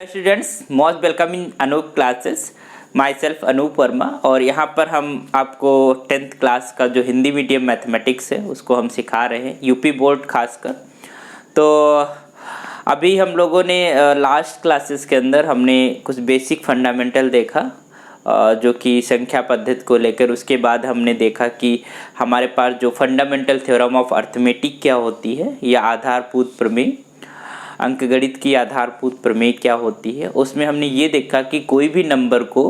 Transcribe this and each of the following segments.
Students most welcome in Anoop classes. Myself Anoop Verma और यहाँ पर हम आपको 10th क्लास का जो हिंदी मीडियम मैथमेटिक्स है उसको हम सिखा रहे हैं, यूपी बोर्ड खासकर। तो अभी हम लोगों ने लास्ट क्लासेस के अंदर हमने कुछ बेसिक फंडामेंटल देखा जो कि संख्या पद्धति को लेकर। उसके बाद हमने देखा कि हमारे पास जो फंडामेंटल थ्योरम ऑफ अर्थमेटिक क्या होती है या आधारभूत प्रमेय, अंकगणित की आधारभूत प्रमेय क्या होती है। उसमें हमने ये देखा कि कोई भी नंबर को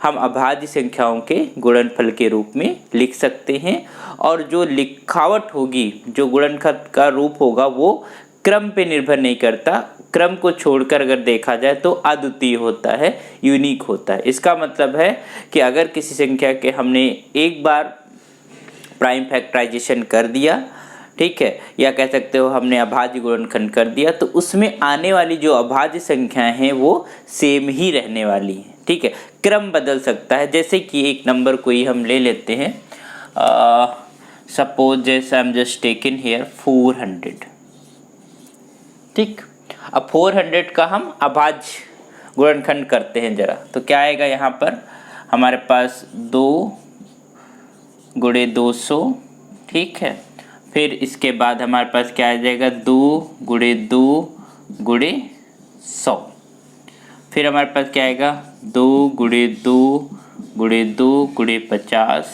हम अभाज्य संख्याओं के गुणनफल के रूप में लिख सकते हैं और जो लिखावट होगी, जो गुणनखल का रूप होगा, वो क्रम पे निर्भर नहीं करता। क्रम को छोड़कर अगर देखा जाए तो अद्वितीय होता है, यूनिक होता है। इसका मतलब है कि अगर किसी संख्या के हमने एक बार प्राइम फैक्टराइजेशन कर दिया, ठीक है, या कह सकते हो हमने अभाज्य गुणनखंड कर दिया, तो उसमें आने वाली जो अभाज्य संख्याएं हैं वो सेम ही रहने वाली हैं। ठीक है, क्रम बदल सकता है। जैसे कि एक नंबर कोई हम ले लेते हैं, सपोज जैसे I am just taken here 400। ठीक, अब 400 का हम अभाज्य गुणनखंड करते हैं जरा, तो क्या आएगा यहाँ पर हमारे पास 2 × 200। ठीक है, फिर इसके बाद हमारे पास क्या आ जाएगा 2 × 2 × 100। फिर हमारे पास क्या आएगा 2 × 2 × 2 × 50।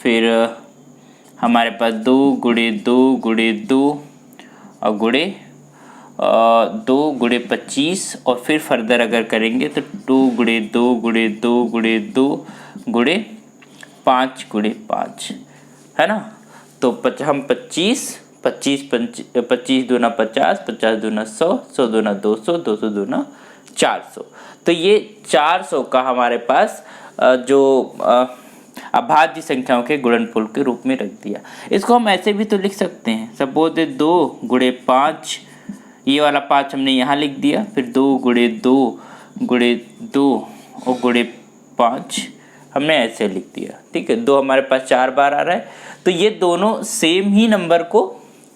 फिर हमारे पास 2 × 2 × 2 और 2 × 25। और फिर फर्दर अगर करेंगे तो 2 × 2 × 2 × 2 × 5 × 5, है ना। तो हम 25 दूना 50, 50 दूना 100, 100 दूना 200, 200 दूना 400। तो ये 400 का हमारे पास जो अभाज्य संख्याओं के गुणनफल के रूप में रख दिया। इसको हम ऐसे भी तो लिख सकते हैं, सपोज 2 × 5, ये वाला 5 हमने यहाँ लिख दिया, फिर 2 × 2 × 2 और × 5 हमने ऐसे लिख दिया। ठीक है, 2 हमारे पास 4 बार आ रहा है। तो ये दोनों सेम ही नंबर को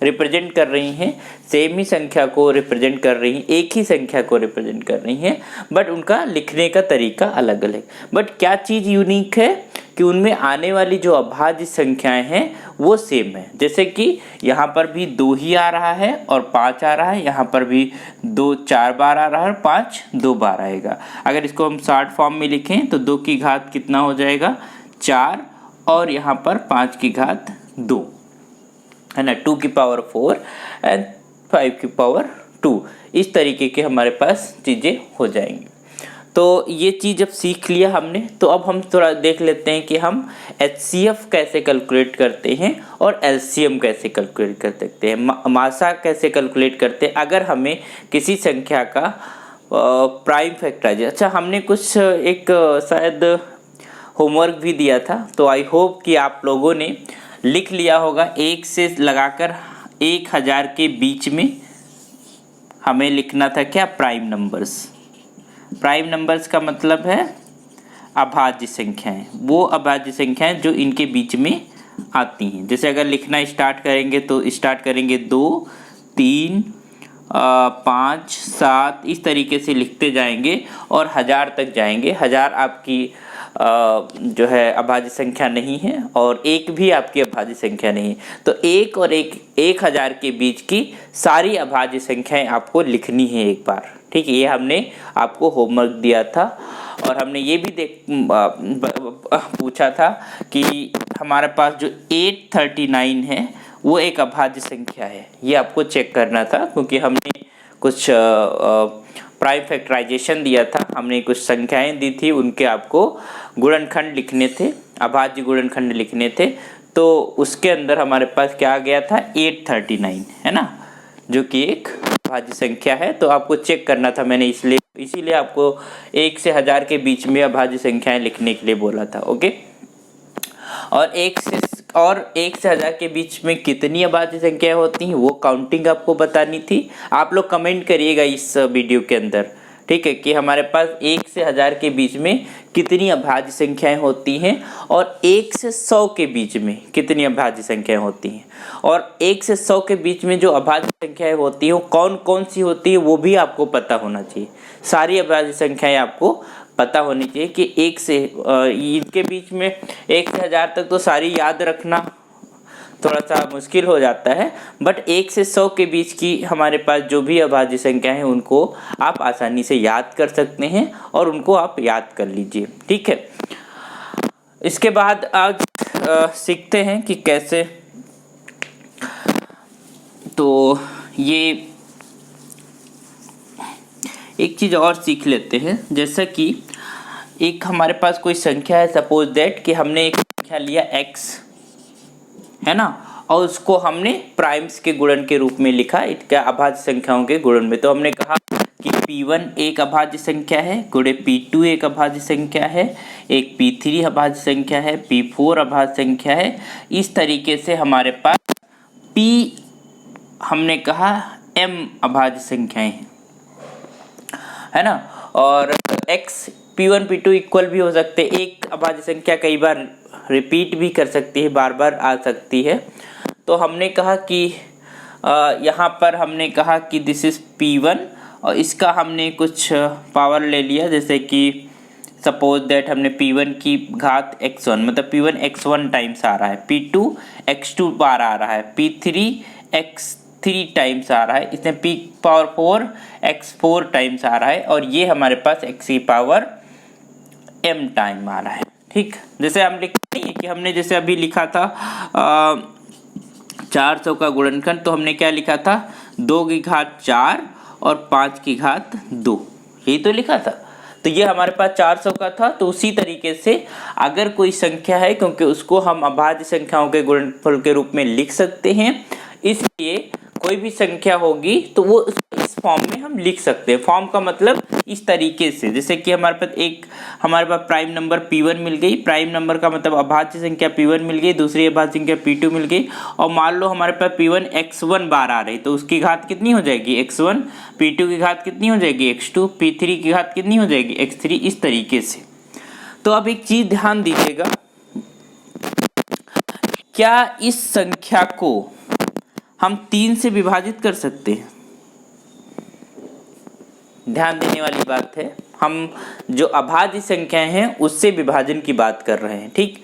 रिप्रेजेंट कर रही हैं, सेम ही संख्या को रिप्रेजेंट कर रही हैं, एक ही संख्या को रिप्रेजेंट कर रही हैं, बट उनका लिखने का तरीका अलग अलग। बट क्या चीज़ यूनिक है कि उनमें आने वाली जो अभाज्य संख्याएं हैं वो सेम है। जैसे कि यहाँ पर भी 2 ही आ रहा है और 5 आ रहा है, यहाँ पर भी 2 4 बार आ रहा है और 5 2 बार आएगा। अगर इसको हम शॉर्ट फॉर्म में लिखें तो 2 की घात कितना हो जाएगा 4, और यहाँ पर 5 की घात 2, है ना, 2 की पावर 4 एंड 5 की पावर 2। इस तरीके के हमारे पास चीज़ें हो जाएंगी। तो ये चीज़ जब सीख लिया हमने, तो अब हम थोड़ा देख लेते हैं कि हम HCF कैसे कैलकुलेट करते हैं और LCM कैसे कैलकुलेट कर सकते हैं, मासा कैसे कैलकुलेट करते हैं अगर हमें किसी संख्या का प्राइम फैक्टराइजेशन। अच्छा, हमने कुछ एक शायद होमवर्क भी दिया था, तो आई होप कि आप लोगों ने लिख लिया होगा। 1 से लगाकर 1000 के बीच में हमें लिखना था क्या, प्राइम नंबर्स। प्राइम नंबर्स का मतलब है अभाज्य संख्याएं, वो अभाज्य संख्याएं जो इनके बीच में आती हैं। जैसे अगर लिखना स्टार्ट करेंगे तो स्टार्ट करेंगे 2 3 5 7, इस तरीके से लिखते जाएंगे और 1000 तक जाएंगे। 1000 आपकी जो है अभाज्य संख्या नहीं है और 1 भी आपकी अभाज्य संख्या नहीं है। तो 1 और 1000 के बीच की सारी अभाज्य संख्याएं आपको लिखनी है एक बार। ठीक है, ये हमने आपको होमवर्क दिया था। और हमने ये भी पूछा था कि हमारे पास जो 839 है वो एक अभाज्य संख्या है, ये आपको चेक करना था, क्योंकि हमने कुछ प्राइम फैक्टराइजेशन दिया था, हमने कुछ संख्याएं दी थी, उनके आपको गुणनखंड लिखने थे, अभाज्य गुणनखंड लिखने थे। तो उसके अंदर हमारे पास क्या आ गया था 839, है ना, जो कि एक अभाज्य संख्या है। तो आपको चेक करना था, मैंने इसीलिए आपको 1 से 1000 के बीच में अभाज्य संख्याएं लिखने के लिए बोला था। ओके, और 1 से 1000 के बीच में कितनी अभाज्य संख्याएं होती हैं वो काउंटिंग आपको बतानी थी। आप लोग कमेंट करिएगा इस वीडियो के अंदर, ठीक है, कि हमारे पास 1 से 1000 के बीच में कितनी अभाज्य संख्याएं होती हैं और 1 से 100 के बीच में कितनी अभाज्य संख्याएं होती हैं, और 1 से 100 के बीच में जो अभाज्य संख्याएं होती हैं वो कौन कौन सी होती है वो भी आपको पता होना चाहिए। सारी अभाज्य संख्याएं आपको पता होनी चाहिए कि 1 से इनके बीच में 1 से 1000 तक तो सारी याद रखना थोड़ा सा मुश्किल हो जाता है, बट 1 से 100 के बीच की हमारे पास जो भी अभाज्य संख्या है उनको आप आसानी से याद कर सकते हैं और उनको आप याद कर लीजिए। ठीक है, इसके बाद आज सीखते हैं कि कैसे, तो ये एक चीज़ और सीख लेते हैं। जैसा कि एक हमारे पास कोई संख्या है, सपोज दैट कि हमने एक संख्या लिया x, है ना, और उसको हमने प्राइम्स के गुणन के रूप में लिखा इसका अभाज्य संख्याओं के गुणन में। तो हमने कहा कि p1 एक अभाज्य संख्या है, गुणे p2 एक अभाज्य संख्या है, एक p3 अभाज्य संख्या है, p4 अभाज्य संख्या है। इस तरीके से हमारे पास p हमने कहा m अभाज्य संख्याएं हैं, है ना, और x p1 p2 इक्वल भी हो सकते हैं। एक अभाज्य संख्या कई बार रिपीट भी कर सकती है, बार बार आ सकती है। तो हमने कहा कि यहाँ पर हमने कहा कि दिस इज p1 और इसका हमने कुछ पावर ले लिया, जैसे कि सपोज दैट हमने p1 की घात x1 मतलब p1 x1 टाइम्स आ रहा है, p2 x2 बार आ रहा है, p3 x3 टाइम्स आ रहा है, इसमें p पावर 4 x4 टाइम्स आ रहा है, और ये हमारे पास x की पावर m टाइम आ रहा है। ठीक, जैसे हम लिखते हैं कि हमने जैसे अभी लिखा था 400 का गुणनखंड, तो हमने क्या लिखा था, 2 की घात 4 और 5 की घात 2, यही तो लिखा था। तो ये हमारे पास 400 का था। तो उसी तरीके से अगर कोई संख्या है, क्योंकि उसको हम अभाज्य संख्याओं के गुणनफल के रूप में लिख सकते हैं, इसलिए कोई भी संख्या होगी तो वो इस फॉर्म में हम लिख सकते हैं। फॉर्म का मतलब इस तरीके से, जैसे कि हमारे पास प्राइम नंबर p1 मिल गई, प्राइम नंबर का मतलब अभाज्य संख्या p1 मिल गई, दूसरी अभाज्य संख्या p2 मिल गई, और मान लो हमारे पास p1 x1 बार आ रही, तो उसकी घात कितनी हो जाएगी x1, p2 की घात कितनी हो जाएगी x2, p3 की घात कितनी हो जाएगी x3, इस तरीके से। तो अब एक चीज ध्यान दीजिएगा, क्या इस संख्या को हम 3 से विभाजित कर सकते हैं? ध्यान देने वाली बात है, हम जो अभाज्य संख्याएं हैं उससे विभाजन की बात कर रहे हैं। ठीक,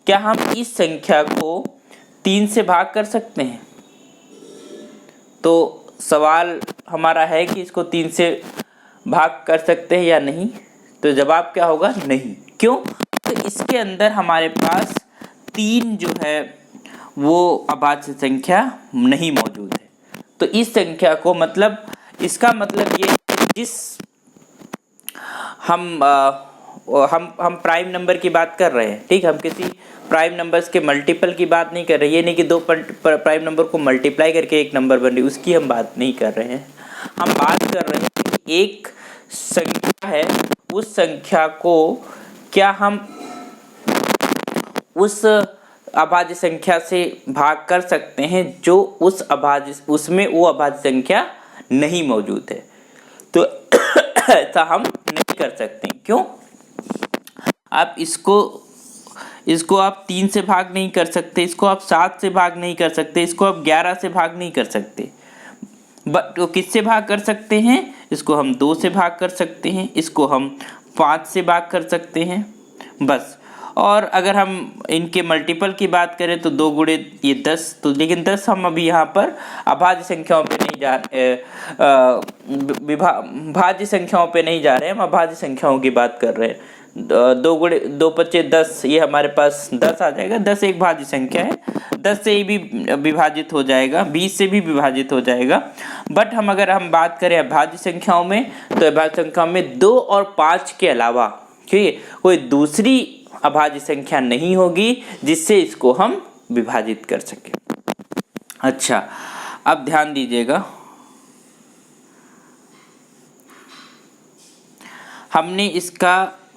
क्या हम इस संख्या को 3 से भाग कर सकते हैं? तो सवाल हमारा है कि इसको 3 से भाग कर सकते हैं या नहीं, तो जवाब क्या होगा, नहीं। क्यों? तो इसके अंदर हमारे पास 3 जो है वो अभाज्य संख्या नहीं मौजूद है। तो इस संख्या को मतलब, इसका मतलब ये जिस हम प्राइम नंबर की बात कर रहे हैं, ठीक, हम किसी प्राइम नंबर्स के मल्टीपल की बात नहीं कर रहे। ये नहीं कि 2 प्राइम नंबर को मल्टीप्लाई करके एक नंबर बन रही, उसकी हम बात नहीं कर रहे हैं। हम बात कर रहे हैं कि एक संख्या है, उस संख्या को क्या हम उस अभाज्य संख्या से भाग कर सकते हैं जो उसमें वो अभाज्य संख्या नहीं मौजूद है। तो ऐसा हम नहीं कर सकते। क्यों? आप इसको आप 3 से भाग नहीं कर सकते, इसको आप 7 से भाग नहीं कर सकते, इसको आप 11 से भाग नहीं कर सकते। बट तो किससे भाग कर सकते हैं? इसको हम 2 से भाग कर सकते हैं, इसको हम 5 से भाग कर सकते हैं, बस। और अगर हम इनके मल्टीपल की बात करें तो 2 गुणे ये 10, तो लेकिन 10 हम अभी यहाँ पर अभाज्य संख्याओं पे नहीं जा भाज्य संख्याओं पे नहीं जा रहे हैं, हम अभाज्य संख्याओं की बात कर रहे हैं। 2 गुणे 2 पच्चे 10, ये हमारे पास 10 आ जाएगा। 10 एक भाज्य संख्या है, 10 से ही भी विभाजित हो जाएगा, 20 से भी विभाजित हो जाएगा। बट अगर हम बात करें अभाज्य संख्याओं में, तो अभाज्य संख्याओं में 2 और 5 के अलावा कोई दूसरी अभाज्य संख्या नहीं होगी जिससे इसको हम विभाजित कर सकें। अच्छा, अब ध्यान दीजिएगा, हमने इसका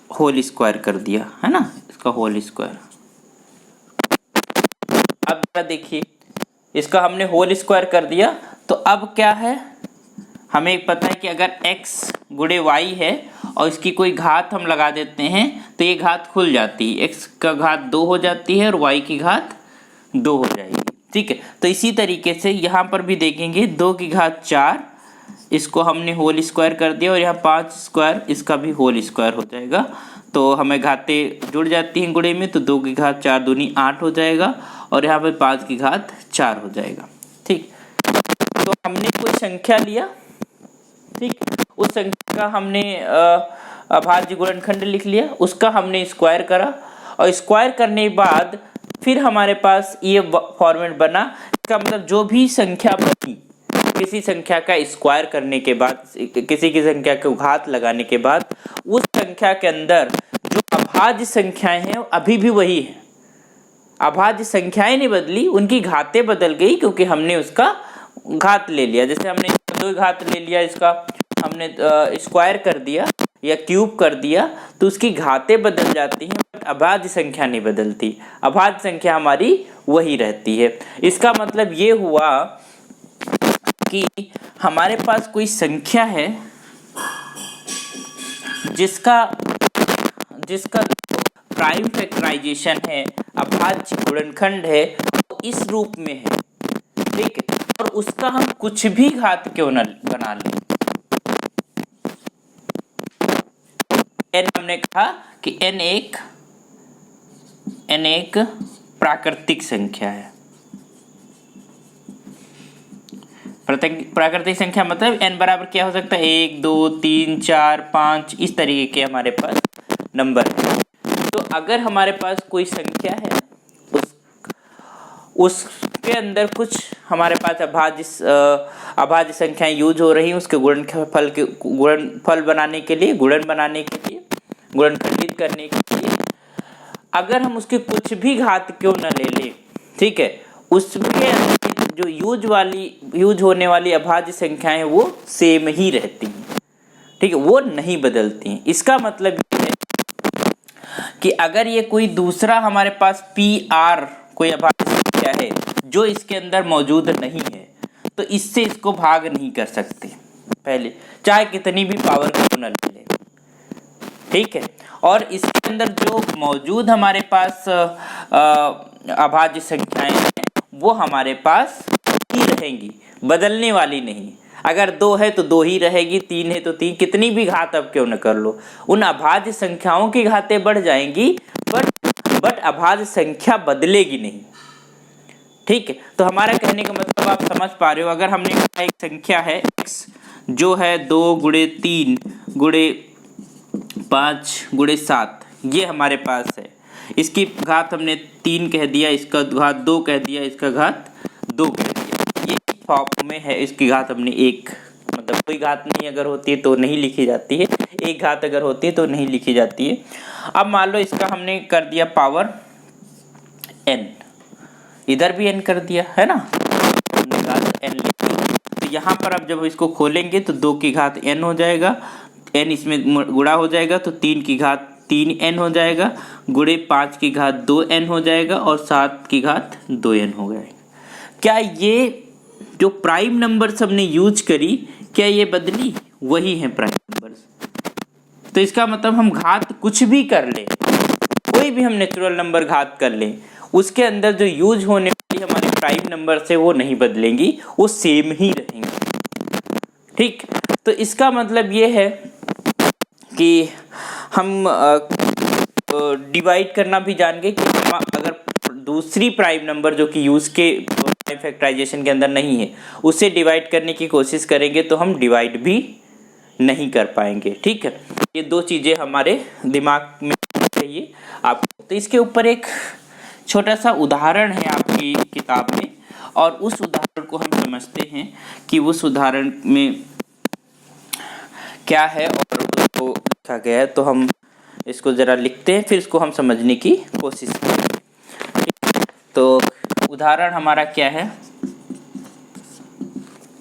होल स्क्वायर कर दिया, है ना, इसका होल स्क्वायर। अब देखिए, इसका हमने होल स्क्वायर कर दिया, तो अब क्या है, हमें एक पता है कि अगर x गुणे y है और इसकी कोई घात हम लगा देते हैं तो ये घात खुल जाती है, x का घात 2 हो जाती है और y की घात 2 हो जाएगी। ठीक है, तो इसी तरीके से यहाँ पर भी देखेंगे 2 की घात 4, इसको हमने होल स्क्वायर कर दिया और यहाँ 5 स्क्वायर, इसका भी होल स्क्वायर हो जाएगा। तो हमें घातें जुड़ जाती हैं गुणे में, तो 2 की घात 4 दूनी 8 हो जाएगा और यहाँ पे 5 की घात 4 हो जाएगा। ठीक, तो हमने कोई संख्या लिया, ठीक, उस संख्या का हमने अभाज्य गुणनखंड लिख लिया, उसका हमने स्क्वायर करा और स्क्वायर करने के बाद फिर हमारे पास ये फॉर्मेट बना। इसका मतलब जो भी संख्या बनी, किसी संख्या का स्क्वायर करने के बाद, किसी की संख्या को घात लगाने के बाद, उस संख्या के अंदर जो अभाज्य संख्याएं हैं अभी भी वही है। अभाज्य संख्याएं नहीं बदली, उनकी घातें बदल गई क्योंकि हमने उसका घात ले लिया। जैसे हमने 2 घात ले लिया, इसका हमने स्क्वायर कर दिया या क्यूब कर दिया, तो उसकी घातें बदल जाती हैं बट अभाज्य संख्या नहीं बदलती, अभाज्य संख्या हमारी वही रहती है। इसका मतलब ये हुआ कि हमारे पास कोई संख्या है जिसका प्राइम फैक्टराइजेशन है, अभाज्य गुणनखंड है, वो इस रूप में है। ठीक है, और उसका हम कुछ भी घात क्यों न बना लें। n हमने कहा कि n एक प्राकृतिक संख्या है। प्राकृतिक संख्या मतलब n बराबर क्या हो सकता है, 1 2 3 4 5 इस तरीके के हमारे पास नंबर है। तो अगर हमारे पास कोई संख्या है, उसके अंदर कुछ हमारे पास अभाज्य संख्याएं यूज हो रही हैं, उसके गुणनफल बनाने के लिए, गुणन बनाने के लिए, गुणनखंडित करने के लिए, अगर हम उसके कुछ भी घात क्यों न ले लें, ठीक है, उसके जो यूज होने वाली अभाज्य संख्याएं वो सेम ही रहती हैं। ठीक है, वो नहीं बदलती हैं। इसका मतलब ये है कि अगर ये कोई दूसरा हमारे पास PR कोई अभाज्य संख्या है जो इसके अंदर मौजूद नहीं है, तो इससे इसको भाग नहीं कर सकते पहले, चाहे कितनी भी पावर क्यों न ले लें। ठीक है, और इसके अंदर जो मौजूद हमारे पास अभाज्य संख्याएं हैं वो हमारे पास ही रहेंगी, बदलने वाली नहीं। अगर 2 है तो 2 ही रहेगी, 3 है तो 3, कितनी भी घात अब क्यों न कर लो, उन अभाज्य संख्याओं की घातें बढ़ जाएंगी बट अभाज्य संख्या बदलेगी नहीं। ठीक है, तो हमारा कहने का मतलब आप समझ पा रहे हो। अगर हमने कहा एक संख्या है x जो है 2 गुणे 3 गुणे 5 गुणे 7, ये हमारे पास है, इसकी घात हमने 3 कह दिया, इसका घात 2 कह दिया, इसका घात 2 कह दिया, ये फॉर्म में है। इसकी घात हमने 1, मतलब कोई घात नहीं अगर होती है तो नहीं लिखी जाती है, एक घात अगर होती है तो नहीं लिखी जाती है। अब मान लो इसका हमने कर दिया पावर n, इधर भी n कर दिया है ना, हमने घात n लिखी, तो यहाँ पर अब जब इसको खोलेंगे तो 2 की घात n हो जाएगा, n इसमें गुणा हो जाएगा तो 3 की घात 3n हो जाएगा, गुणे 5 की घात 2n हो जाएगा और 7 की घात 2n हो जाएगा। क्या ये जो प्राइम नंबर्स हमने यूज करी, क्या ये बदली? वही है प्राइम नंबर्स। तो इसका मतलब हम घात कुछ भी कर लें, कोई भी हम नेचुरल नंबर घात कर लें, उसके अंदर जो यूज होने वाली हमारी प्राइम नंबर से वो नहीं बदलेंगी, वो सेम ही रहेंगी। ठीक, तो इसका मतलब ये है कि हम डिवाइड करना भी जान गए कि हम अगर दूसरी प्राइम नंबर जो कि यूज के फैक्टराइजेशन के अंदर नहीं है, उसे डिवाइड करने की कोशिश करेंगे तो हम डिवाइड भी नहीं कर पाएंगे। ठीक है, ये 2 चीज़ें हमारे दिमाग में चाहिए आपको। तो इसके ऊपर एक छोटा सा उदाहरण है आपकी किताब में, और उस उदाहरण को हम समझते हैं कि उस उदाहरण में क्या है और उसको लिखा गया है। तो हम इसको ज़रा लिखते हैं, फिर इसको हम समझने की कोशिश करेंगे। तो उदाहरण हमारा क्या है?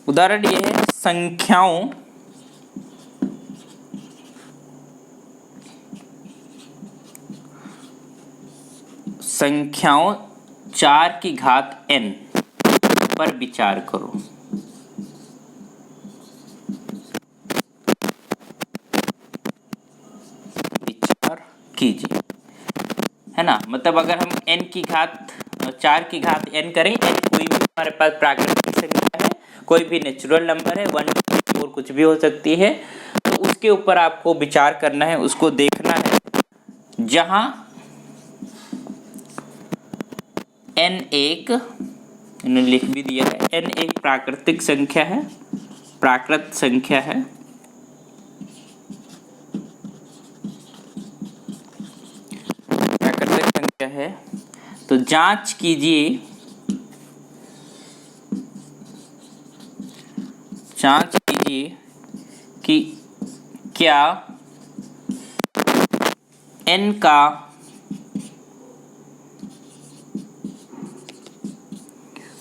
उदाहरण ये है संख्याओं 4 की घात n पर विचार करो। विचार कीजिए, है ना। मतलब अगर हम n की घात 4 की घात n करें, n कोई भी हमारे पास प्राकृतिक संख्या है, कोई भी नेचुरल नंबर है, 1 2 3 4 कुछ भी हो सकती है, तो उसके ऊपर आपको विचार करना है, उसको देखना है। जहां n एक, इन्होंने लिख भी दिया है, n एक प्राकृतिक संख्या है, प्राकृत संख्या है, प्राकृतिक संख्या है, तो जांच कीजिए, जांच कीजिए कि क्या n का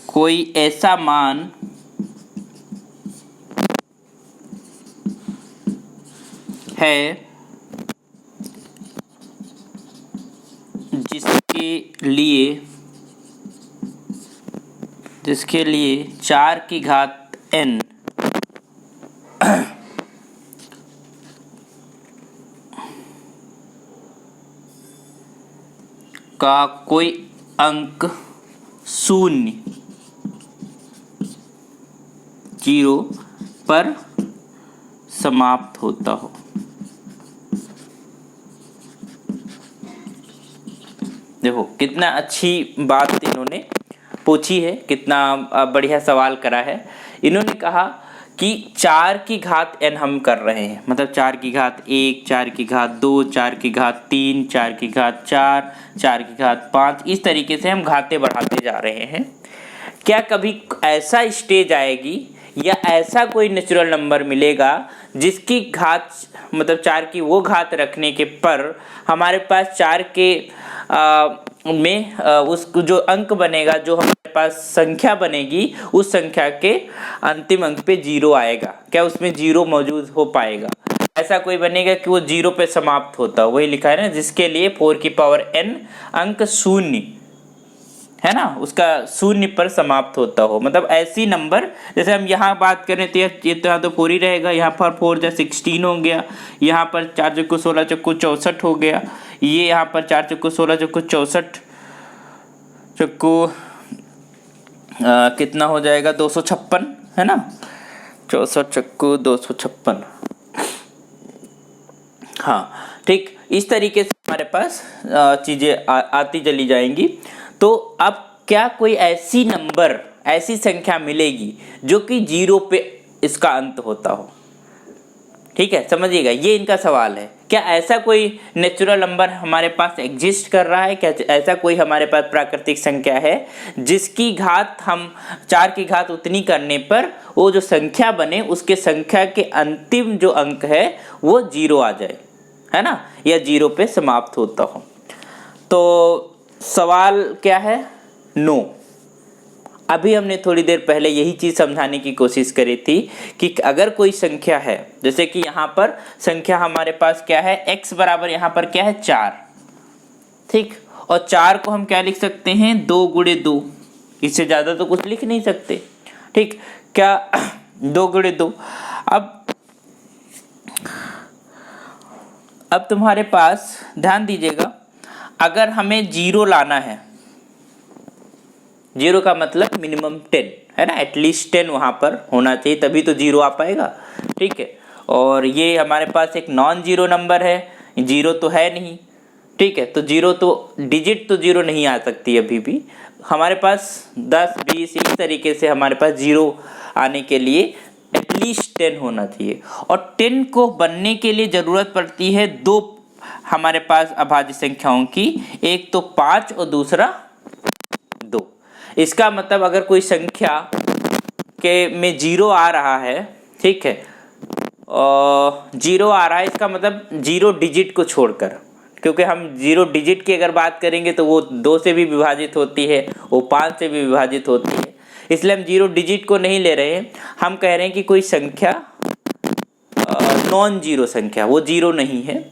कोई ऐसा मान है जिसके लिए 4 की घात n का कोई अंक 0 पर समाप्त होता हो। देखो कितना अच्छी बात इन्होंने पूछी है, कितना बढ़िया सवाल करा है। इन्होंने कहा कि 4 की घात n हम कर रहे हैं, मतलब 4 की घात 1, 4 की घात 2, 4 की घात 3, 4 की घात 4, 4 की घात 5, इस तरीके से हम घातें बढ़ाते जा रहे हैं। क्या कभी ऐसा स्टेज आएगी या ऐसा कोई नेचुरल नंबर मिलेगा जिसकी घात, मतलब 4 की वो घात रखने के पर हमारे पास 4 के उस जो अंक बनेगा, जो हमारे पास संख्या बनेगी, उस संख्या के अंतिम अंक पे 0 आएगा? क्या उसमें 0 मौजूद हो पाएगा? ऐसा कोई बनेगा कि वो 0 पे समाप्त होता हो? वही लिखा है ना, जिसके लिए 4 की पावर n अंक 0 है ना, उसका 0 पर समाप्त होता हो। मतलब ऐसी नंबर, जैसे हम यहाँ बात करें तो ये तो 4 ही रहेगा, यहाँ पर 4 जा 16 हो गया, यहाँ पर 4 चक्कू 16 चक्कू 64 हो गया, ये यहाँ पर 4 चक्कू 16 चक्कू 64 चक्कू कितना हो जाएगा, 256, है ना, 64 चक्कू 256। हाँ ठीक, इस तरीके से हमारे पास चीज़ें आती चली जाएंगी। तो अब क्या कोई ऐसी नंबर, ऐसी संख्या मिलेगी जो कि 0 पे इसका अंत होता हो? ठीक है, समझिएगा, ये इनका सवाल है। क्या ऐसा कोई नेचुरल नंबर हमारे पास एग्जिस्ट कर रहा है? क्या ऐसा कोई हमारे पास प्राकृतिक संख्या है जिसकी घात हम 4 की घात उतनी करने पर वो जो संख्या बने, उसके संख्या के अंतिम जो अंक है वो 0 आ जाए, है ना, या 0 पे समाप्त होता हो? तो सवाल क्या है? नो। अभी हमने थोड़ी देर पहले यही चीज समझाने की कोशिश करी थी कि अगर कोई संख्या है, जैसे कि यहाँ पर संख्या हमारे पास क्या है, x बराबर यहाँ पर क्या है 4, ठीक, और 4 को हम क्या लिख सकते हैं, 2 गुणे 2, इससे ज्यादा तो कुछ लिख नहीं सकते, ठीक, क्या 2 गुणे 2। अब तुम्हारे पास ध्यान दीजिएगा, अगर हमें 0 लाना है, 0 का मतलब मिनिमम 10 है ना, एटलीस्ट 10 वहां पर होना चाहिए, तभी तो 0 आ पाएगा, ठीक है। और ये हमारे पास एक नॉन जीरो नंबर है, 0 तो है नहीं, ठीक है, तो 0 तो डिजिट तो 0 नहीं आ सकती अभी भी। हमारे पास 10 20 इस तरीके से हमारे पास 0 आने के लिए एटलीस्ट 10 होना चाहिए। और 10 को बनने के लिए जरूरत पड़ती है 2 हमारे पास अभाज्य संख्याओं की, एक तो 5 और दूसरा 2। इसका मतलब अगर कोई संख्या के में 0 आ रहा है, ठीक है, 0 आ रहा है, इसका मतलब 0 डिजिट को छोड़कर, क्योंकि हम 0 डिजिट की अगर बात करेंगे तो वो 2 से भी विभाजित होती है, वो 5 से भी विभाजित होती है, इसलिए हम 0 डिजिट को नहीं ले रहे हैं। हम कह रहे हैं कि कोई संख्या नॉन जीरो संख्या, वो 0 नहीं है,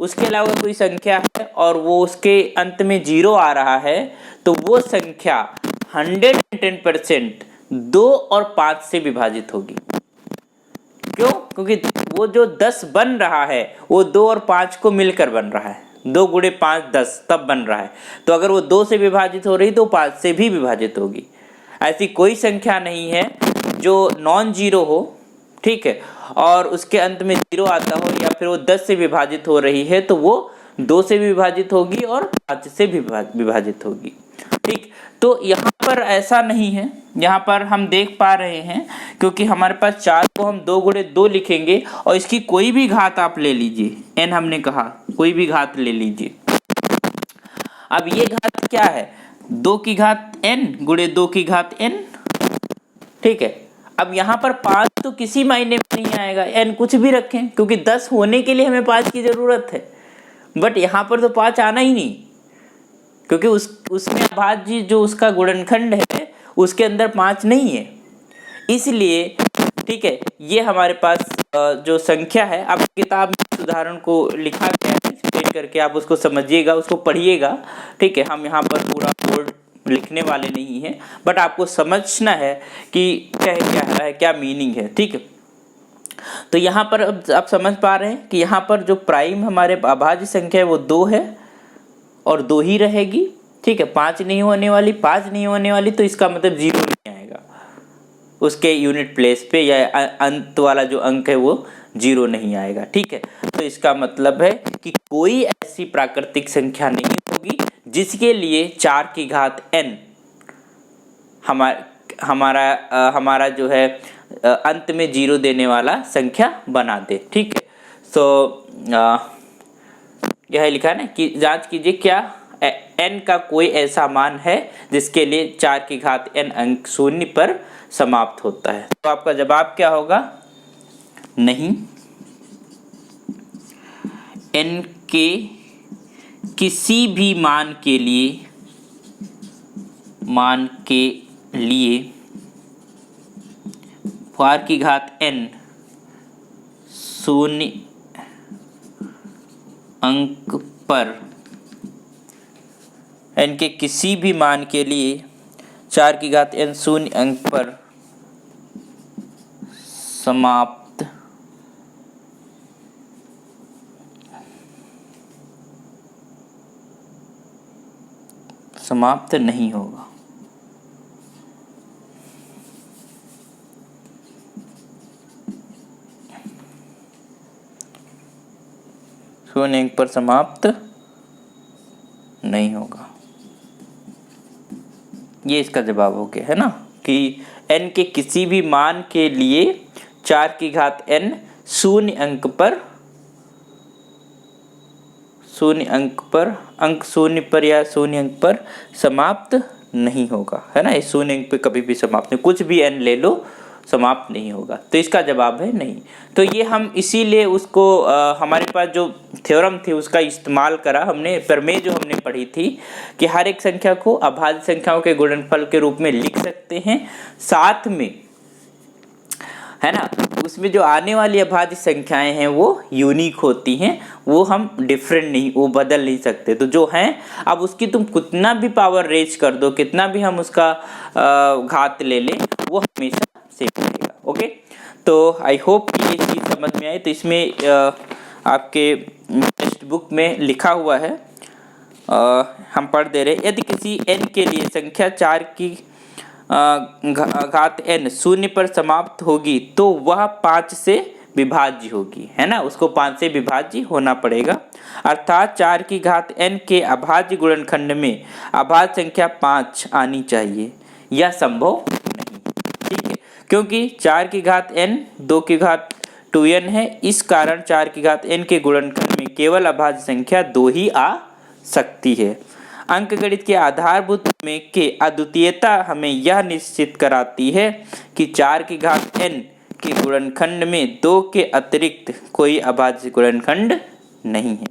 उसके अलावा कोई संख्या है और वो उसके अंत में 0 आ रहा है, तो वो संख्या 110% 2 और 5 से विभाजित होगी। क्यों? क्योंकि वो जो 10 बन रहा है वो 2 और 5 को मिलकर बन रहा है, 2 गुणे 5 10 तब बन रहा है। तो अगर वो 2 से विभाजित हो रही तो 5 से भी विभाजित होगी। ऐसी कोई संख्या नहीं है जो नॉन जीरो हो, ठीक है, और उसके अंत में 0 आता हो, या फिर वो 10 से विभाजित हो रही है तो वो 2 से भी विभाजित होगी और 5 से भी विभाजित होगी। ठीक, तो यहाँ पर ऐसा नहीं है, यहाँ पर हम देख पा रहे हैं क्योंकि हमारे पास 4 को हम 2 गुणे 2 लिखेंगे और इसकी कोई भी घात आप ले लीजिए, n हमने कहा कोई भी घात ले लीजिए। अब ये घात क्या है, 2 की घात n गुणे 2 की घात n, ठीक है। अब यहाँ पर 5 तो किसी मायने में नहीं आएगा, n कुछ भी रखें क्योंकि 10 होने के लिए हमें 5 की जरूरत है, बट यहाँ पर तो 5 आना ही नहीं क्योंकि उसमें अभाज्य जो उसका गुणनखंड है उसके अंदर 5 नहीं है, इसलिए ठीक है। ये हमारे पास जो संख्या है, अब किताब में इस उदाहरण को लिखा गया है, एक्सप्लेन करके आप उसको समझिएगा, उसको पढ़िएगा, ठीक है। हम यहाँ पर पूरा कोड लिखने वाले नहीं हैं, बट आपको समझना है कि क्या है, क्या मीनिंग है, ठीक है। तो यहाँ पर अब आप समझ पा रहे हैं कि यहाँ पर जो प्राइम हमारे अभाज्य संख्या है वो 2 है और 2 ही रहेगी, ठीक है। 5 नहीं होने वाली, 5 नहीं होने वाली, तो इसका मतलब 0 नहीं आएगा उसके यूनिट प्लेस पे, या अंत वाला जो अंक है वो 0 नहीं आएगा, ठीक है। तो इसका मतलब है कि कोई ऐसी प्राकृतिक संख्या नहीं होगी जिसके लिए 4 की घात n हमारा जो है अंत में 0 देने वाला संख्या बना दे, ठीक है। तो यह लिखा है ना कि जांच कीजिए क्या n का कोई ऐसा मान है जिसके लिए 4 की घात n अंक 0 पर समाप्त होता है। तो आपका जवाब क्या होगा, नहीं। n के किसी भी मान के लिए 4 की घात n 0 अंक पर, n के किसी भी मान के लिए 4 की घात n 0 अंक पर समाप्त नहीं होगा। शून्य अंक पर समाप्त नहीं होगा, ये इसका जवाब हो गया है ना, कि n के किसी भी मान के लिए 4 की घात n 0 अंक पर अंक 0 पर या 0 अंक पर समाप्त नहीं होगा, है ना। इस 0 अंक पे कभी भी समाप्त नहीं, कुछ भी n ले लो समाप्त नहीं होगा, तो इसका जवाब है नहीं। तो ये हम इसीलिए उसको हमारे पास जो थ्योरम थी उसका इस्तेमाल करा हमने, प्रमेय जो हमने पढ़ी थी कि हर एक संख्या को अभाज्य संख्याओं के गुणनफल के रूप में लिख सकते हैं, साथ में, है ना, उसमें जो आने वाली अभाज्य संख्याएं हैं वो यूनिक होती हैं, वो हम डिफरेंट नहीं, वो बदल नहीं सकते। तो जो हैं अब उसकी तुम कितना भी पावर रेज कर दो, कितना भी हम उसका घात ले लें, वो हमेशा सेम रहेगा। ओके, तो आई होप ये चीज़ समझ में आई। तो इसमें आपके टेक्स्ट बुक में लिखा हुआ है, हम पढ़ दे रहे, यदि किसी n के लिए संख्या 4 की घात n 0 पर समाप्त होगी तो वह 5 से विभाज्य होगी, है ना, उसको 5 से विभाज्य होना पड़ेगा। अर्थात 4 की घात n के अभाज्य गुणनखंड में अभाज्य संख्या 5 आनी चाहिए, यह संभव नहीं, ठीक है, क्योंकि 4 की घात n 2 की घात 2n है, इस कारण 4 की घात n के गुणनखंड में केवल अभाज्य संख्या 2 ही आ सकती है। अंकगणित के आधारभूत प्रमेय के अद्वितीयता हमें यह निश्चित कराती है कि 4 की घात n के गुणनखंड में 2 के अतिरिक्त कोई अभाज्य गुणनखंड नहीं है।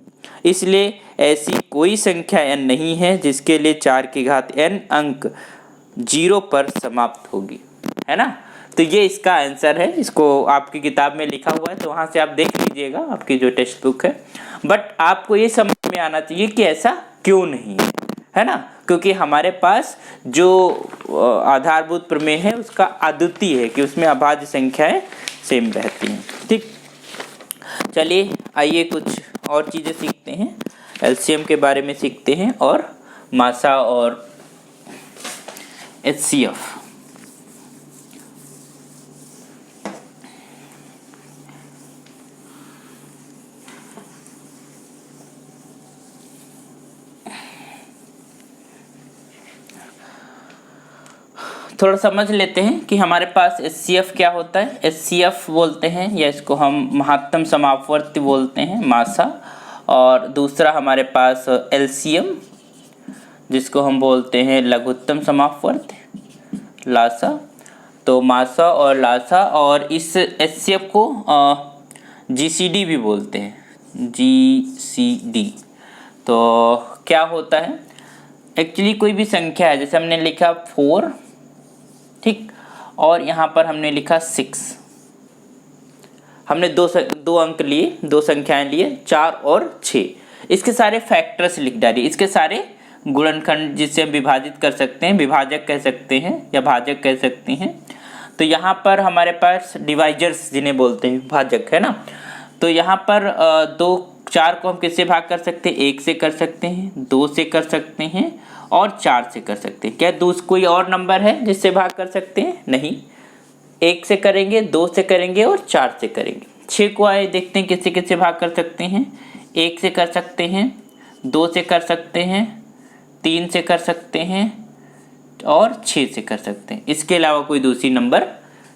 इसलिए ऐसी कोई संख्या n नहीं है जिसके लिए 4 की घात n अंक 0 पर समाप्त होगी, है ना। तो ये इसका आंसर है, इसको आपकी किताब में लिखा हुआ है, तो वहाँ से आप देख लीजिएगा, आपकी जो टेक्स्ट बुक है। बट आपको ये समझ में आना चाहिए कि ऐसा क्यों नहीं है ना, क्योंकि हमारे पास जो आधारभूत प्रमेय है उसका अद्वितीय है कि उसमें अभाज्य संख्याएं सेम रहती हैं, ठीक। चलिए आइए कुछ और चीज़ें सीखते हैं, एलसीएम के बारे में सीखते हैं और मासा और एचसीएफ। थोड़ा समझ लेते हैं कि हमारे पास एचसीएफ क्या होता है। एचसीएफ बोलते हैं या इसको हम महत्तम समापवर्ती बोलते हैं, मासा, और दूसरा हमारे पास एलसीएम जिसको हम बोलते हैं लघुत्तम समापवर्ती, लासा। तो मासा और लासा, और इस एचसीएफ को जीसीडी भी बोलते हैं, जीसीडी। तो क्या होता है, एक्चुअली कोई भी संख्या है, जैसे हमने लिखा 4, ठीक, और यहाँ पर हमने लिखा 6, हमने दो अंक लिए, दो संख्याएं लिए, 4 और 6। इसके सारे फैक्टर्स लिख डालिए, इसके सारे गुणनखंड जिससे हम विभाजित कर सकते हैं, विभाजक कह सकते हैं या भाजक कह सकते हैं। तो यहाँ पर हमारे पास डिवाइजर्स जिन्हें बोलते हैं, भाजक है ना। तो यहाँ पर 4 को हम किससे भाग कर सकते हैं, 1 से कर सकते हैं, 2 से कर सकते हैं और 4 से कर सकते हैं। क्या कोई और नंबर है जिससे भाग कर सकते हैं? नहीं, 1 से करेंगे, 2 से करेंगे और 4 से करेंगे। 6 को आए देखते हैं किससे किससे भाग कर सकते हैं। 1 से कर सकते हैं, 2 से कर सकते हैं, 3 से कर सकते हैं और 6 से कर सकते हैं। इसके अलावा कोई दूसरी नंबर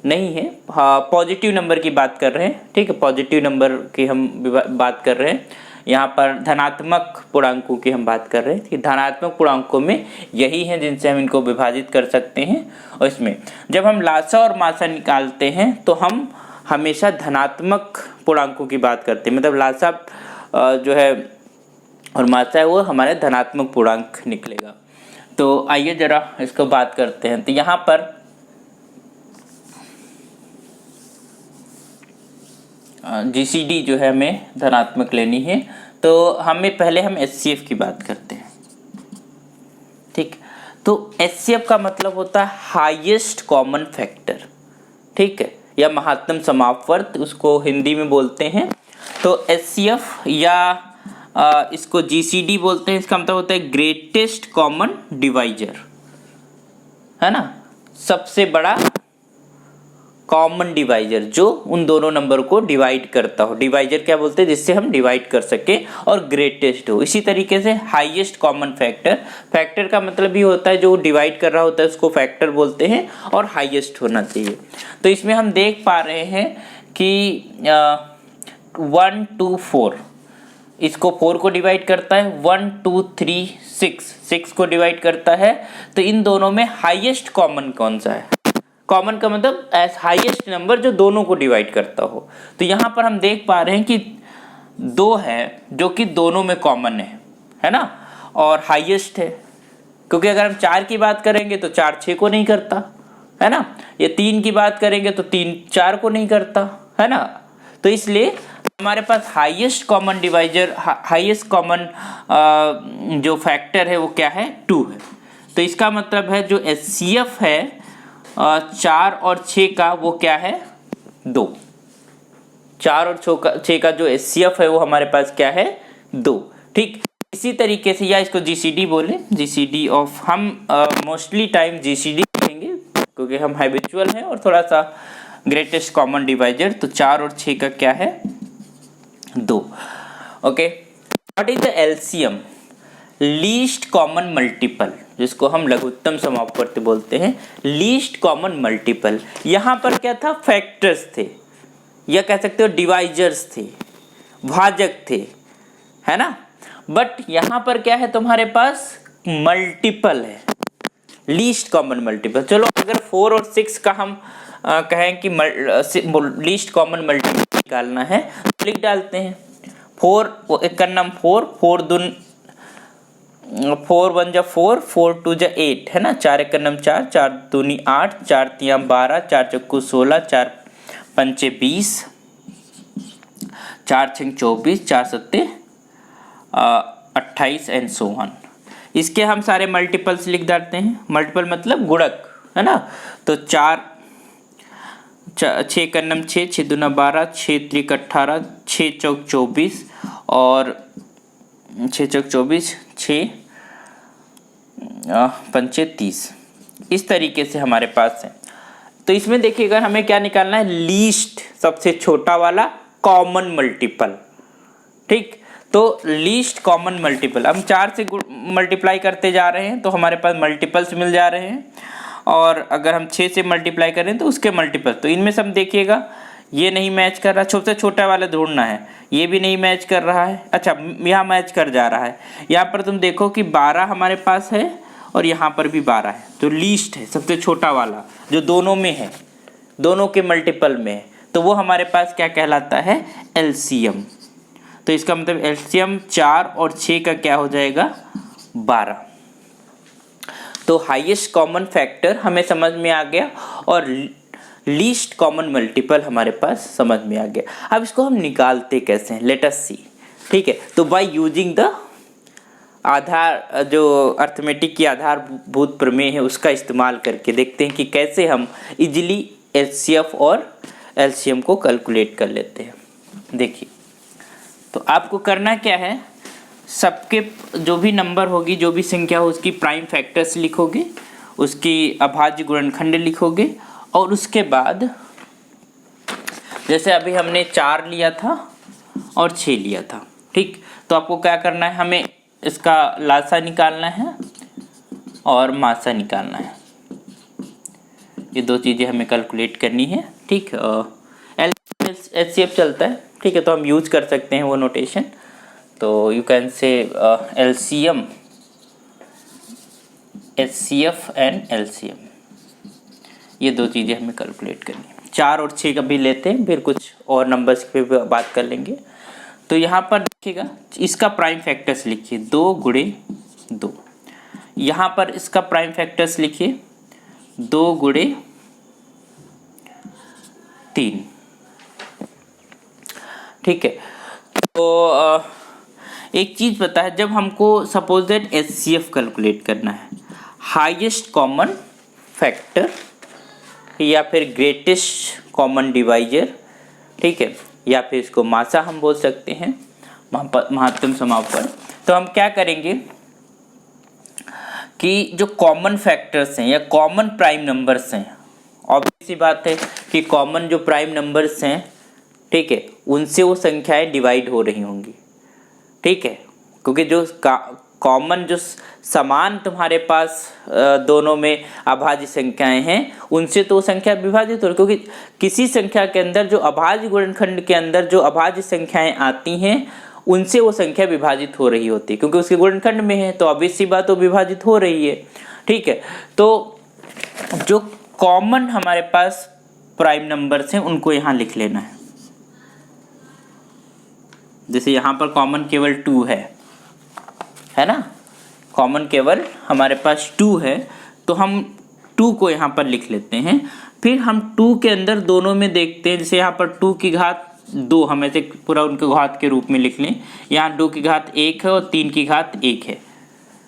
नहीं है। हाँ, पॉजिटिव नंबर की बात कर रहे हैं, ठीक है, पॉजिटिव नंबर की हम बात कर रहे हैं। यहाँ पर धनात्मक पूर्णांकों की हम बात कर रहे हैं कि धनात्मक पूर्णांकों में यही हैं जिनसे हम इनको विभाजित कर सकते हैं। और इसमें जब हम लासा और मासा निकालते हैं तो हम हमेशा धनात्मक पूर्णांकों की बात करते हैं, मतलब लासा जो है और मासा है वो हमारे धनात्मक पूर्णांक निकलेगा। तो आइए जरा इसको बात करते हैं। तो यहाँ पर जीसीडी जो है हमें धनात्मक लेनी है, तो हमें पहले हम एचसीएफ की बात करते हैं, ठीक। तो एचसीएफ का मतलब होता है हाईएस्ट कॉमन फैक्टर, ठीक है, या महत्तम समापवर्त उसको हिंदी में बोलते हैं। तो एचसीएफ या इसको जीसीडी बोलते हैं, इसका मतलब होता है ग्रेटेस्ट कॉमन डिवाइजर, है ना, सबसे बड़ा कॉमन डिवाइजर जो उन दोनों नंबर को डिवाइड करता हो। डिवाइजर क्या बोलते हैं, जिससे हम डिवाइड कर सके, और ग्रेटेस्ट हो। इसी तरीके से हाईएस्ट कॉमन फैक्टर, फैक्टर का मतलब भी होता है जो डिवाइड कर रहा होता है उसको फैक्टर बोलते हैं, और हाईएस्ट होना चाहिए। तो इसमें हम देख पा रहे हैं कि 1 2 4 इसको 4 को डिवाइड करता है, 1 2 3 6 को डिवाइड करता है। तो इन दोनों में हाईएस्ट कॉमन कौन सा है? कॉमन का मतलब एज हाईएस्ट नंबर जो दोनों को डिवाइड करता हो। तो यहाँ पर हम देख पा रहे हैं कि 2 है जो कि दोनों में कॉमन है ना, और हाईएस्ट है। क्योंकि अगर हम 4 की बात करेंगे तो 4 6 को नहीं करता, है ना, या 3 की बात करेंगे तो 3 4 को नहीं करता, है ना। तो इसलिए हमारे पास highest common divisor, highest common जो फैक्टर है वो क्या है, 2 है। तो इसका मतलब है जो एचसीएफ है 4 और 6 का वो क्या है, 2। 4 और 6 का जो एचसीएफ है वो हमारे पास क्या है, 2, ठीक। इसी तरीके से, या इसको जीसीडी बोले, जीसीडी ऑफ, हम मोस्टली टाइम जीसीडी कहेंगे क्योंकि हम हैबिचुअल हैं, और थोड़ा सा ग्रेटेस्ट कॉमन डिवाइजर। तो 4 और 6 का क्या है, 2। Okay, what is the LCM, least common multiple, जिसको हम लघुत्तम समापवर्ती बोलते हैं, लीस्ट कॉमन मल्टीपल। यहाँ पर क्या था, फैक्टर्स थे, या कह सकते हो डिवाइजर्स थे, भाजक थे, है ना। बट यहाँ पर क्या है, तुम्हारे पास मल्टीपल है, लीस्ट कॉमन मल्टीपल। चलो अगर 4 और 6 का हम कहें कि लीस्ट कॉमन मल्टीपल निकालना है तो लिख डालते हैं 4 एक का नाम 4 4 1 जा 4 4 2 जा 8, है ना। 4 एक का नाम 4 4 दूनी 8 4 3 12 4 चक्कू 16 4 पंचे 20 4 6 24 4 7 28 एंड सो ऑन। इसके हम सारे मल्टीपल्स लिख डालते हैं। मल्टीपल मतलब गुणक, है ना। तो 4 छः का नम 6, 6 दूना 12, 6 त्रिक 18, 6 चौक 24 और 6 चौक 24, 6 पंचे 30। इस तरीके से हमारे पास है। तो इसमें देखिएगा हमें क्या निकालना है, लीस्ट सबसे छोटा वाला कॉमन मल्टीपल। ठीक, तो लीस्ट कॉमन मल्टीपल हम 4 से मल्टीप्लाई करते जा रहे हैं तो हमारे पास मल्टीपल्स मिल जा रहे हैं, और अगर हम 6 से मल्टीप्लाई करें तो उसके मल्टीपल। तो इनमें से हम देखिएगा ये नहीं मैच कर रहा, सबसे छोटा वाला ढूंढना है, ये भी नहीं मैच कर रहा है। अच्छा, यहाँ मैच कर जा रहा है। यहाँ पर तुम देखो कि 12 हमारे पास है और यहाँ पर भी 12 है, तो लीस्ट है सबसे छोटा वाला जो दोनों में है, दोनों के मल्टीपल में है, तो वो हमारे पास क्या कहलाता है, एलसीएम। तो इसका मतलब एलसीएम 4 और 6 का क्या हो जाएगा, 12। तो हाईएस्ट कॉमन फैक्टर हमें समझ में आ गया और लीस्ट कॉमन मल्टीपल हमारे पास समझ में आ गया। अब इसको हम निकालते कैसे हैं, लेट अस सी। ठीक है, तो बाय यूजिंग द आधार, जो अर्थमेटिक की आधारभूत प्रमेय है उसका इस्तेमाल करके देखते हैं कि कैसे हम इजीली एचसीएफ और एलसीएम को कैलकुलेट कर लेते हैं। देखिए, तो आपको करना क्या है, सबके जो भी नंबर होगी, जो भी संख्या हो, उसकी प्राइम फैक्टर्स लिखोगे, उसकी अभाज्य गुणनखंड लिखोगे, और उसके बाद जैसे अभी हमने 4 लिया था और 6 लिया था। ठीक, तो आपको क्या करना है, हमें इसका लासा निकालना है और मासा निकालना है। ये दो चीज़ें हमें कैलकुलेट करनी है। ठीक, एचसीएफ चलता है। ठीक है, तो हम यूज कर सकते हैं वो नोटेशन। तो you can say LCM, HCF and LCM, ये दो चीज़ें हमें कैलकुलेट करनी है। 4 और 6 का भी लेते हैं, फिर कुछ और नंबर्स पे भी बात कर लेंगे। तो यहाँ पर देखिएगा, इसका प्राइम फैक्टर्स लिखिए 2 गुणे 2। यहाँ पर इसका प्राइम फैक्टर्स लिखिए 2 गुणे 3। ठीक है, तो एक चीज़ पता है, जब हमको सपोज दैट एचसीएफ कैलकुलेट करना है, हाईएस्ट कॉमन फैक्टर या फिर ग्रेटेस्ट कॉमन डिवाइजर, ठीक है, या फिर इसको मासा हम बोल सकते हैं, महत्तम समापन। तो हम क्या करेंगे कि जो कॉमन फैक्टर्स हैं या कॉमन प्राइम नंबर्स हैं, ऑब्वियस सी बात है कि कॉमन जो प्राइम नंबर्स हैं, ठीक है, उनसे वो संख्याएं डिवाइड हो रही होंगी। ठीक है, क्योंकि जो कॉमन जो समान तुम्हारे पास दोनों में अभाज्य संख्याएं हैं, उनसे तो संख्या विभाजित हो रही, क्योंकि किसी संख्या के अंदर जो अभाज्य गुणनखंड के अंदर जो अभाज्य संख्याएं आती हैं, उनसे वो संख्या विभाजित हो रही होती है, क्योंकि उसके गुणनखंड में है, तो ऑब्वियस सी बात वो विभाजित हो रही है। ठीक है, तो जो कॉमन हमारे पास प्राइम नंबर्स हैं उनको यहाँ लिख लेना है। जैसे यहाँ पर कॉमन केवल 2 है ना, कॉमन केवल हमारे पास 2 है, तो हम 2 को यहाँ पर लिख लेते हैं। फिर हम 2 के अंदर दोनों में देखते हैं, जैसे यहाँ पर 2 की घात 2 हम ऐसे पूरा उनके घात के रूप में लिख लें, यहाँ 2 की घात 1 है और 3 की घात 1 है,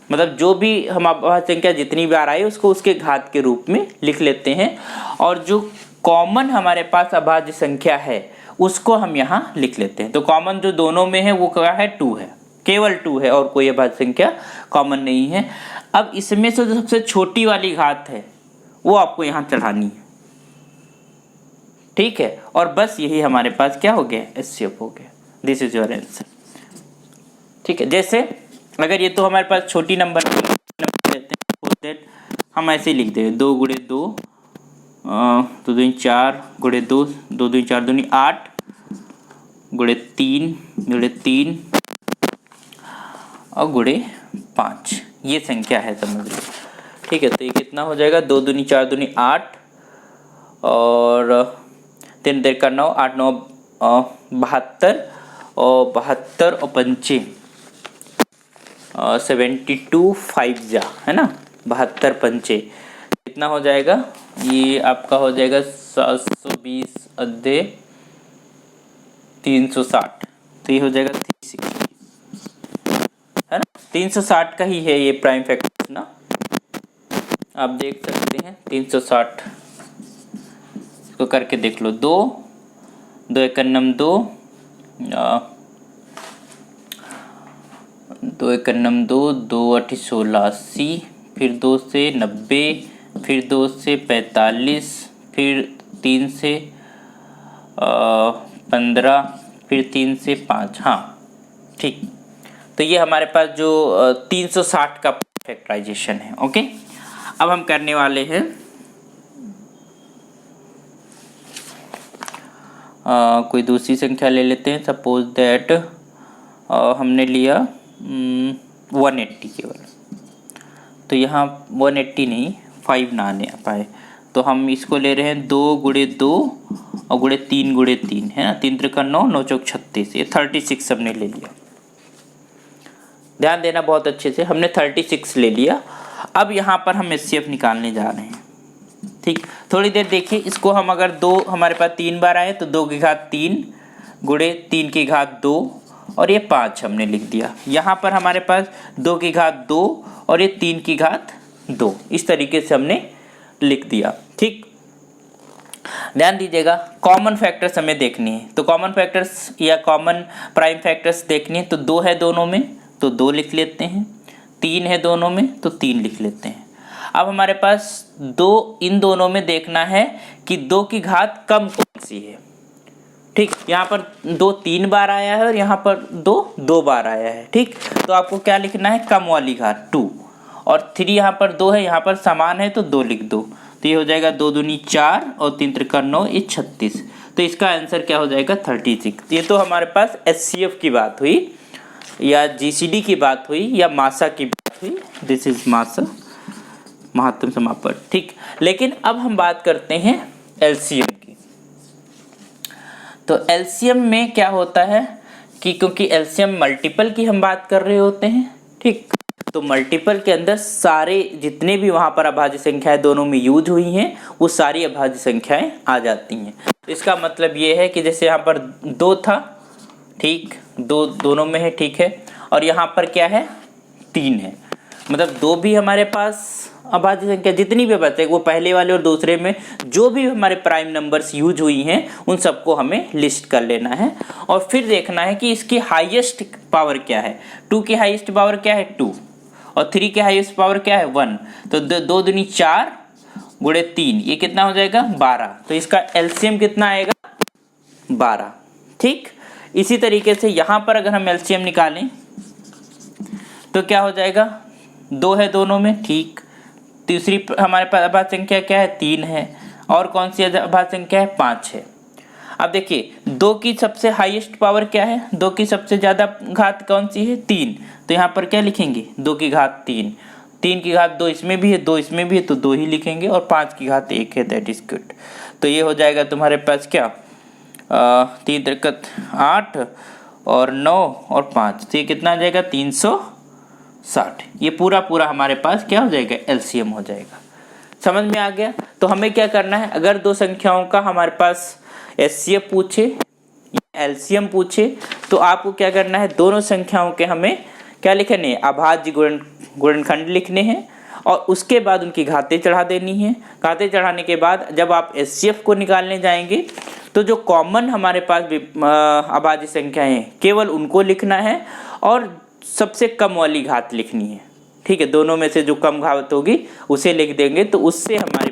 मतलब जो भी हम अभाज्य संख्या जितनी बार आई उसको उसके घात के रूप में लिख लेते हैं। और जो कॉमन हमारे पास अभाज्य संख्या है उसको हम यहाँ लिख लेते हैं। तो कॉमन जो दोनों में है वो क्या है, 2 है, केवल 2 है और कोई अभाज्य संख्या कॉमन नहीं है। अब इसमें से जो सबसे छोटी वाली घात है वो आपको यहाँ चढ़ानी है। ठीक है, और बस यही हमारे पास क्या हो गया, एचसीएफ हो गया। This is your answer. ठीक है, जैसे अगर ये तो हमारे पास छोटी नंबर लेते हैं, हम ऐसे ही लिख देंगे 2 गुणे 2, 2 दूनी 4 गुणे 2, 2 दूनी 4 दूनी 8 गुणे 3 और गुणे 5, ये संख्या है, समझ लो। ठीक है, तो ये कितना हो जाएगा, 2 दूनी 4 दूनी 8 और 3 देर का 9, 8 9 72 और 72 और 5 72 5 जा, है ना, 72 5 कितना हो जाएगा, ये आपका हो जाएगा 720 अद्धे 360, तो ये हो जाएगा 360, है ना, 360 का ही है ये प्राइम फैक्टर ना, आप देख सकते हैं 360 इसको करके देख लो। 2 2 एकन्नम 2, 2 एकन्नम 2, 2 8 16 80, फिर 2 से 90, फिर 2 से 45, फिर 3 से 15, फिर 3 से 5। हाँ ठीक। तो ये हमारे पास जो 360 का फैक्टराइजेशन है। ओके, अब हम करने वाले हैं कोई दूसरी संख्या ले लेते हैं। सपोज दैट हमने लिया 180 केवल, तो यहाँ 180 नहीं 5 ना आने पाए, तो हम इसको ले रहे हैं 2 गुणे 2 और गुणे 3 गुणे 3 है ना। 3 त्रिका 9, 9 चौक 36, ये 36 हमने ले लिया। ध्यान देना बहुत अच्छे से, हमने 36 ले लिया। अब यहाँ पर हम HCF निकालने जा रहे हैं। ठीक, थोड़ी देर देखिए इसको। हम अगर 2 हमारे पास 3 बार आए तो 2 की घात 3 गुणे 3 की घात 2 और ये 5 हमने लिख दिया। यहाँ पर हमारे पास 2 की घात 2 और ये 3 की घात 2, इस तरीके से हमने लिख दिया। ठीक, ध्यान दीजिएगा कॉमन फैक्टर्स हमें देखनी है। तो कॉमन फैक्टर्स या कॉमन प्राइम फैक्टर्स देखनी है तो 2 है दोनों में तो 2 लिख लेते हैं, 3 है दोनों में तो 3 लिख लेते हैं। अब हमारे पास 2 इन दोनों में देखना है कि 2 की घात कम कौन सी है। ठीक, यहाँ पर 2 3 बार आया है और यहाँ पर 2 2 बार आया है। ठीक, तो आपको क्या लिखना है, कम वाली घात 2, और 3 यहाँ पर 2 है, यहाँ पर समान है तो 2 लिख दो। तो ये हो जाएगा 2 दूनी 4 और 3 त्रिका 9, ये 36। तो इसका आंसर क्या हो जाएगा 36। ये तो हमारे पास HCF की बात हुई या GCD की बात हुई या मासा की बात हुई। दिस इज मासा, महत्तम समापन। ठीक, लेकिन अब हम बात करते हैं LCM की। तो LCM में क्या होता है कि क्योंकि LCM मल्टीपल की हम बात कर रहे होते हैं। ठीक, तो मल्टीपल के अंदर सारे जितने भी वहाँ पर अभाज्य संख्याएं दोनों में यूज हुई हैं वो सारी अभाज्य संख्याएं आ जाती हैं। इसका मतलब ये है कि जैसे यहाँ पर 2 था, ठीक, 2 दोनों में है, ठीक है, और यहाँ पर क्या है 3 है, मतलब 2 भी हमारे पास अभाज्य संख्या जितनी भी बचे वो पहले वाले और दूसरे में जो भी हमारे प्राइम नंबर्स यूज हुई हैं उन सबको हमें लिस्ट कर लेना है और फिर देखना है कि इसकी हाईएस्ट पावर क्या है। 2 की हाईएस्ट पावर क्या है 2 और 3 की हाईएस्ट पावर क्या है 1। तो 2 दूनी 4 गुणे 3, ये कितना हो जाएगा 12। तो इसका LCM कितना आएगा 12। ठीक, इसी तरीके से यहाँ पर अगर हम LCM निकालें तो क्या हो जाएगा, 2 है दोनों में, ठीक, तीसरी हमारे पास अभाज्य संख्या क्या है 3 है, और कौन सी अभाज्य संख्या है 5 है। अब देखिए 2 की सबसे हाईएस्ट पावर क्या है, 2 की सबसे ज़्यादा घात कौन सी है 3, तो यहाँ पर क्या लिखेंगे 2 की घात 3, 3 की घात 2 इसमें भी है 2 इसमें भी है तो 2 ही लिखेंगे, और 5 की घात 1 है, दैट इज गुड। तो ये हो जाएगा तुम्हारे पास क्या 3 त्रिक 8 और 9 और 5, तो ये कितना आ जाएगा 360। ये पूरा हमारे पास क्या हो जाएगा LCM हो जाएगा। समझ में आ गया। तो हमें क्या करना है, अगर 2 संख्याओं का हमारे पास HCF पूछे या LCM पूछे तो आपको क्या करना है, दोनों संख्याओं के हमें क्या लिखने हैं, अभाज्य गुणनखंड लिखने हैं और उसके बाद उनकी घातें चढ़ा देनी है। घातें चढ़ाने के बाद जब आप HCF को निकालने जाएंगे तो जो कॉमन हमारे पास अभाज्य संख्याएं हैं केवल उनको लिखना है और सबसे कम वाली घात लिखनी है। ठीक है, दोनों में से जो कम घात होगी उसे लिख देंगे तो उससे हमारे